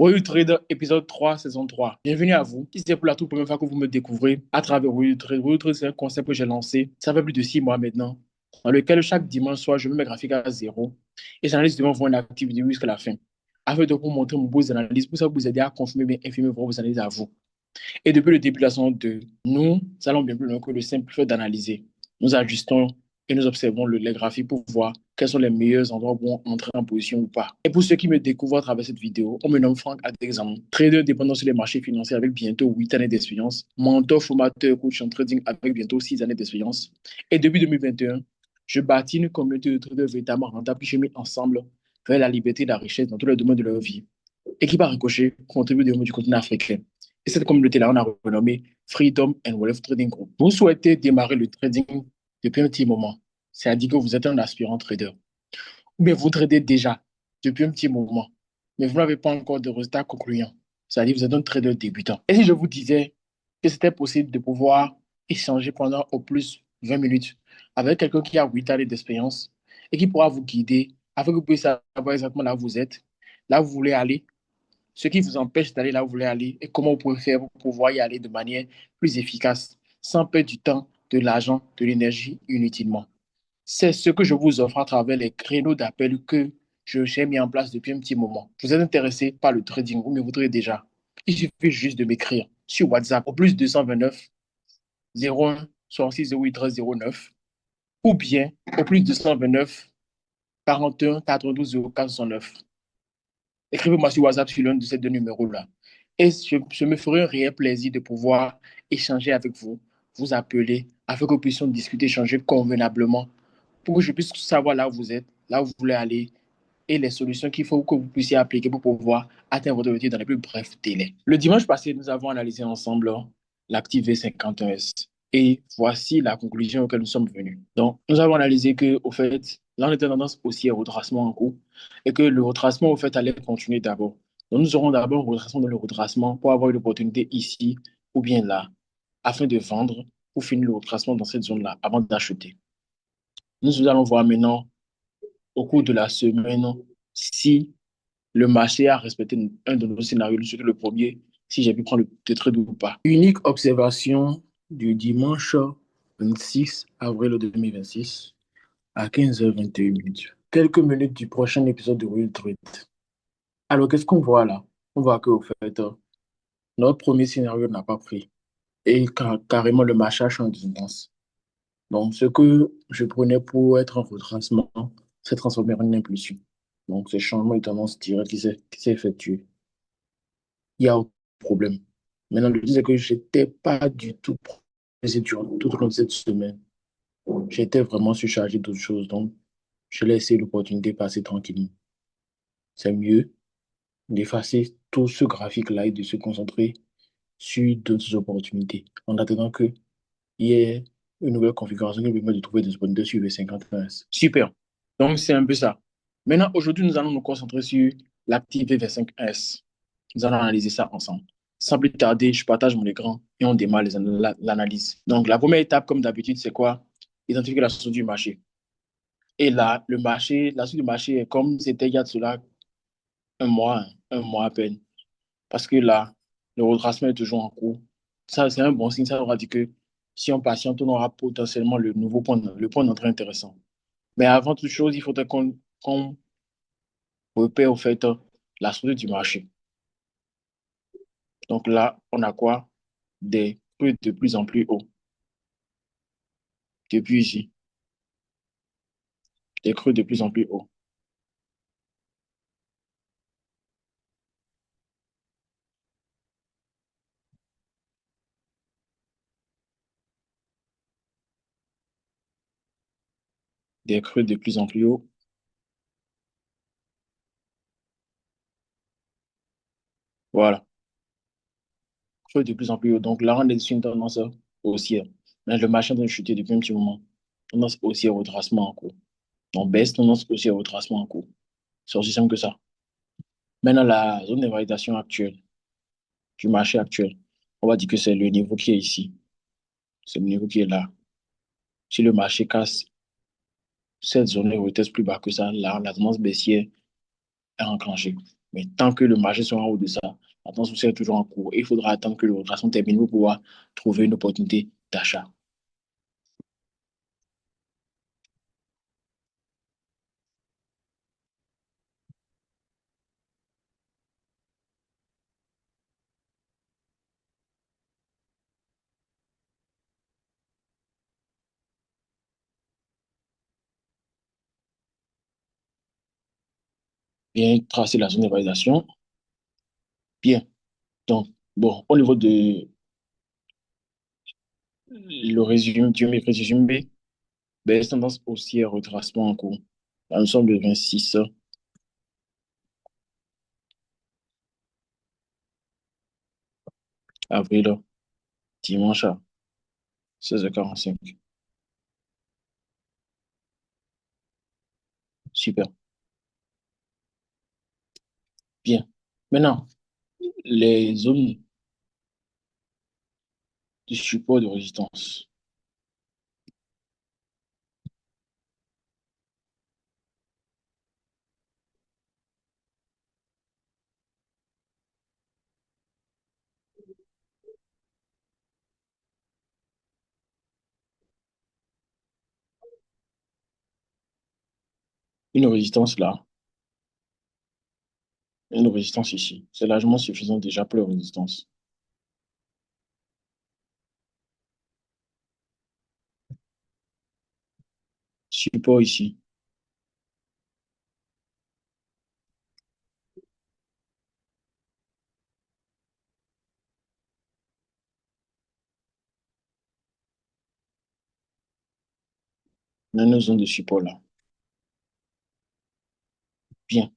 Royal Trade, épisode 3, saison 3. Bienvenue à vous. Si c'est pour la toute première fois que vous me découvrez à travers Royal Trade, c'est un concept que j'ai lancé, ça fait plus de 6 mois maintenant, dans lequel chaque dimanche soir, je mets mes graphiques à zéro et j'analyse devant vous une activité jusqu'à la fin, afin de vous montrer mon beaux analyses, pour ça vous aider à confirmer, bien infirmer vos analyses à vous. Et depuis le début de la saison 2, nous allons bien plus loin que le simple fait d'analyser. Nous ajustons et nous observons les graphiques pour voir quels sont les meilleurs endroits où on entrer en position ou pas. Et pour ceux qui me découvrent à travers cette vidéo, on me nomme Franck Adexam, trader indépendant sur les marchés financiers avec bientôt 8 années d'expérience, mentor, formateur, coach en trading avec bientôt 6 années d'expérience. Et depuis 2021, je bâtis une communauté de traders véritablement rentables qui cheminent ensemble vers la liberté et la richesse dans tous les domaines de leur vie et qui, par ricochet, contribue au développement du continent africain. Et cette communauté-là, on a renommé Freedom and Wealth Trading Group. Vous souhaitez démarrer le trading depuis un petit moment, c'est-à-dire que vous êtes un aspirant trader, ou bien vous tradez déjà depuis un petit moment, mais vous n'avez pas encore de résultats concluants, c'est-à-dire que vous êtes un trader débutant. Et si je vous disais que c'était possible de pouvoir échanger pendant au plus 20 minutes avec quelqu'un qui a 8 années d'expérience et qui pourra vous guider afin que vous puissiez savoir exactement là où vous êtes, là où vous voulez aller, ce qui vous empêche d'aller là où vous voulez aller et comment vous pouvez faire pour pouvoir y aller de manière plus efficace, sans perdre du temps, de l'argent, de l'énergie inutilement. C'est ce que je vous offre à travers les créneaux d'appel que j'ai mis en place depuis un petit moment. Vous êtes intéressé par le trading, vous me voudrez déjà. Il suffit juste de m'écrire sur WhatsApp au plus 229 01 66 08 13 09 ou bien au plus 229 41 92 04 69. Écrivez-moi sur WhatsApp sur l'un de ces deux numéros-là. Et je me ferai un réel plaisir de pouvoir échanger avec vous, vous appeler, afin que nous puissions discuter, échanger convenablement, pour que je puisse savoir là où vous êtes, là où vous voulez aller, et les solutions qu'il faut que vous puissiez appliquer pour pouvoir atteindre votre objectif dans les plus brefs délais. Le dimanche passé, nous avons analysé ensemble l'active V51S. Et voici la conclusion auquel nous sommes venus. Donc, nous avons analysé que, au fait, là, on était tendance aussi au retracement en cours et que le retracement, au fait, allait continuer d'abord. Donc, nous aurons d'abord un retracement dans le retracement pour avoir une opportunité ici ou bien là, afin de vendre ou finir le retracement dans cette zone-là avant d'acheter. Nous allons voir maintenant au cours de la semaine si le marché a respecté un de nos scénarios, surtout le premier, si j'ai pu prendre le trade ou pas. Unique observation du dimanche 26 avril 2026 à 15h21 minutes. Quelques minutes du prochain épisode de Real Trade. Alors, qu'est-ce qu'on voit là? On voit qu'au fait, notre premier scénario n'a pas pris. Et carrément, le marché a changé de tendance. Donc, ce que je prenais pour être un retracement s'est transformé en une impulsion. Donc, ce changement de tendance direct qui s'est effectué. Il y a un problème. Maintenant, le truc, c'est que je n'étais pas du tout pressé tout au long de cette semaine. J'étais vraiment surchargé d'autres choses. Donc, je laissé l'opportunité passer tranquillement. C'est mieux d'effacer tout ce graphique-là et de se concentrer sur d'autres opportunités en attendant qu'il y ait une nouvelle configuration qui permet de trouver des opportunités sur V50. Super. Donc, c'est un peu ça. Maintenant, aujourd'hui, nous allons nous concentrer sur l'active V5S. Nous allons analyser ça ensemble. Sans plus tarder, je partage mon écran et on démarre l'analyse. Donc, la première étape, comme d'habitude, c'est quoi? Identifier la structure du marché. Et là, la structure du marché est comme c'était il y a de cela un mois à peine. Parce que là, le retracement est toujours en cours. Ça, c'est un bon signe. Ça aura dit que si on patiente, on aura potentiellement le point d'entrée intéressant. Mais avant toute chose, il faudrait qu'on repère au fait la structure du marché. Donc là, on a quoi? Des creux de plus en plus hauts. Depuis ici, des creux de plus en plus hauts. Des creux de plus en plus hauts. Voilà. Creux de plus en plus hauts. Donc là, on est sur une tendance haussière. Mais le marché est en train de chuter depuis un petit moment. Tendance haussière au retracement en cours. Donc baisse, tendance haussière au retracement en cours. C'est aussi simple que ça. Maintenant, la zone de validation actuelle, du marché actuel, on va dire que c'est le niveau qui est ici. C'est le niveau qui est là. Si le marché casse cette zone et reteste plus bas que ça, là, la tendance baissière est enclenchée. Mais tant que le marché sera en haut de ça, la tendance haussière est toujours en cours. Il faudra attendre que le retracement termine pour pouvoir trouver une opportunité d'achat. Bien tracer la zone de validation. Bien. Donc, bon, au niveau de le résumé, du résumé, baisse tendance haussière, retracement en cours. Là, nous sommes le 26 avril, dimanche à 16h45. Super. Bien. Maintenant, les zones de support de résistance. Une résistance là, une résistance ici. C'est largement suffisant déjà pour la résistance. Support ici. On a nos zones de support là. Bien.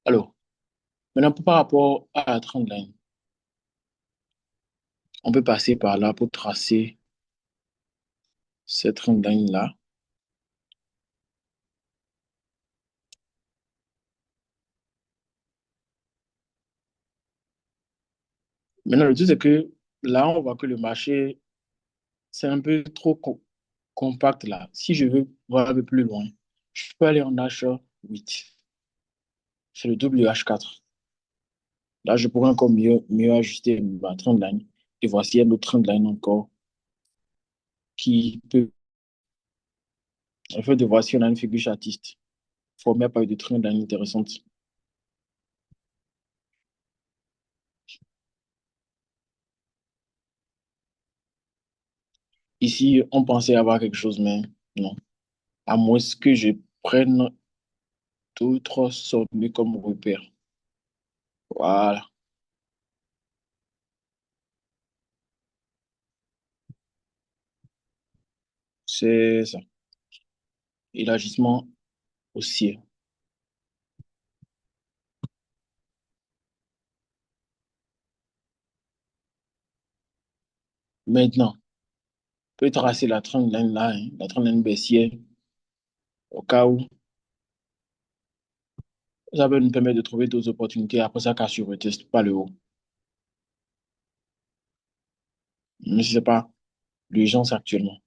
Alors, maintenant, par rapport à la trendline, on peut passer par là pour tracer cette trendline là. Maintenant, le truc, c'est que là, on voit que le marché, c'est un peu trop compact là. Si je veux voir un peu plus loin, je peux aller en H8. C'est le WH4. Là, je pourrais encore mieux ajuster ma trendline. Et voici un autre trendline encore qui peut. En fait, de voici, on a une figure chartiste formée par de trendlines intéressantes. Ici, on pensait avoir quelque chose, mais non. À moins que je prenne d'autres sommets comme repère. Voilà, c'est ça. Élargissement haussier. Maintenant, on peut tracer la trendline là, hein, la trendline baissière, au cas où ça va nous permettre de trouver d'autres opportunités après ça, qu'à sur retest, pas le haut. Mais ce n'est pas l'urgence actuellement.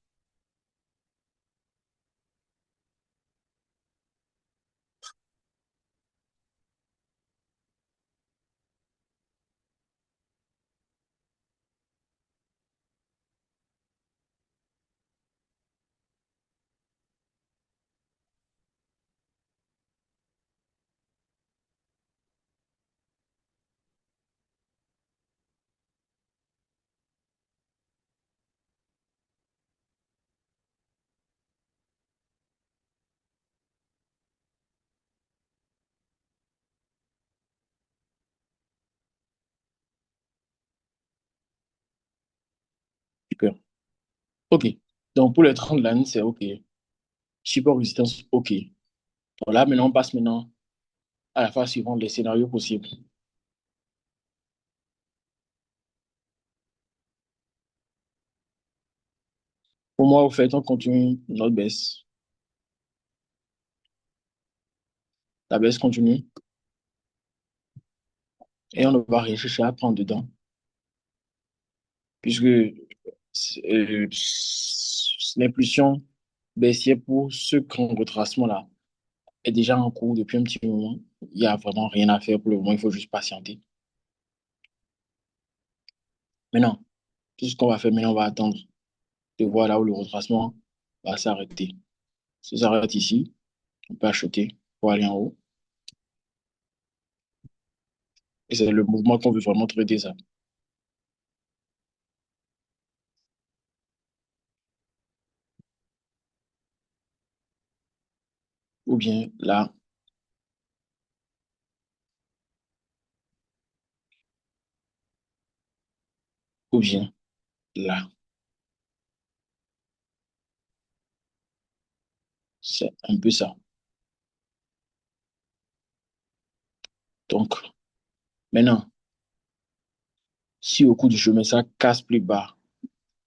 Super. OK. Donc, pour les trendlines, c'est OK. Support résistance, OK. Voilà, maintenant, on passe maintenant à la phase suivante, les scénarios possibles. Pour moi, au fait, on continue notre baisse. La baisse continue et on va rechercher à prendre dedans, puisque l'impulsion baissière pour ce grand retracement-là est déjà en cours depuis un petit moment. Il n'y a vraiment rien à faire pour le moment, il faut juste patienter. Maintenant, tout ce qu'on va faire maintenant, on va attendre de voir là où le retracement va s'arrêter. Si ça s'arrête ici, on peut acheter pour aller en haut. Et c'est le mouvement qu'on veut vraiment traiter ça. Ou bien là, ou bien là. C'est un peu ça. Donc, maintenant, si au cours du chemin, ça casse plus bas,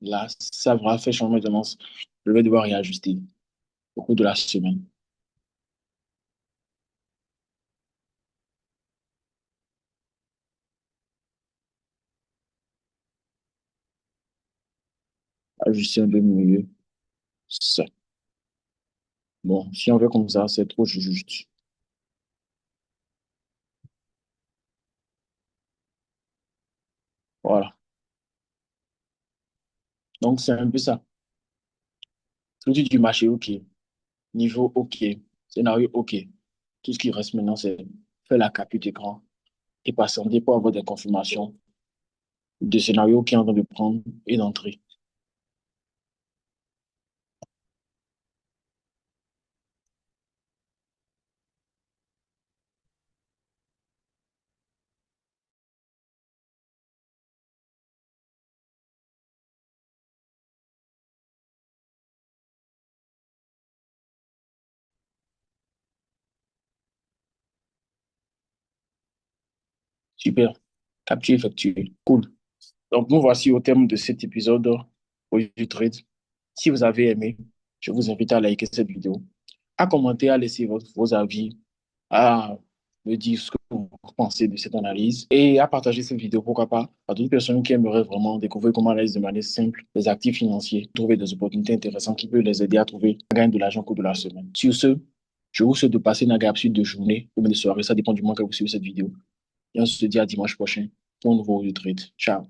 là, ça va faire changement de tendance. Je vais devoir réajuster au cours de la semaine. Ajuster un peu mieux. Ça. Bon, si on fait comme ça, c'est trop juste. Voilà. Donc, c'est un peu ça. Structure du marché, OK. Niveau, OK. Scénario, OK. Tout ce qui reste maintenant, c'est faire la capture d'écran et patienter pour avoir des confirmations de scénario qui est en train de prendre et d'entrer. Super. Capture effectuée. Cool. Donc, nous voici au terme de cet épisode du trade. Si vous avez aimé, je vous invite à liker cette vidéo, à commenter, à laisser vos avis, à me dire ce que vous pensez de cette analyse et à partager cette vidéo, pourquoi pas, à d'autres personnes qui aimeraient vraiment découvrir comment analyser de manière simple les actifs financiers, trouver des opportunités intéressantes qui peuvent les aider à trouver, à gagner de l'argent au cours de la semaine. Sur ce, je vous souhaite de passer une agréable suite de journée ou même de soirée, ça dépend du moment que vous suivez cette vidéo. Et on se dit à dimanche prochain pour un nouveau trade. Ciao.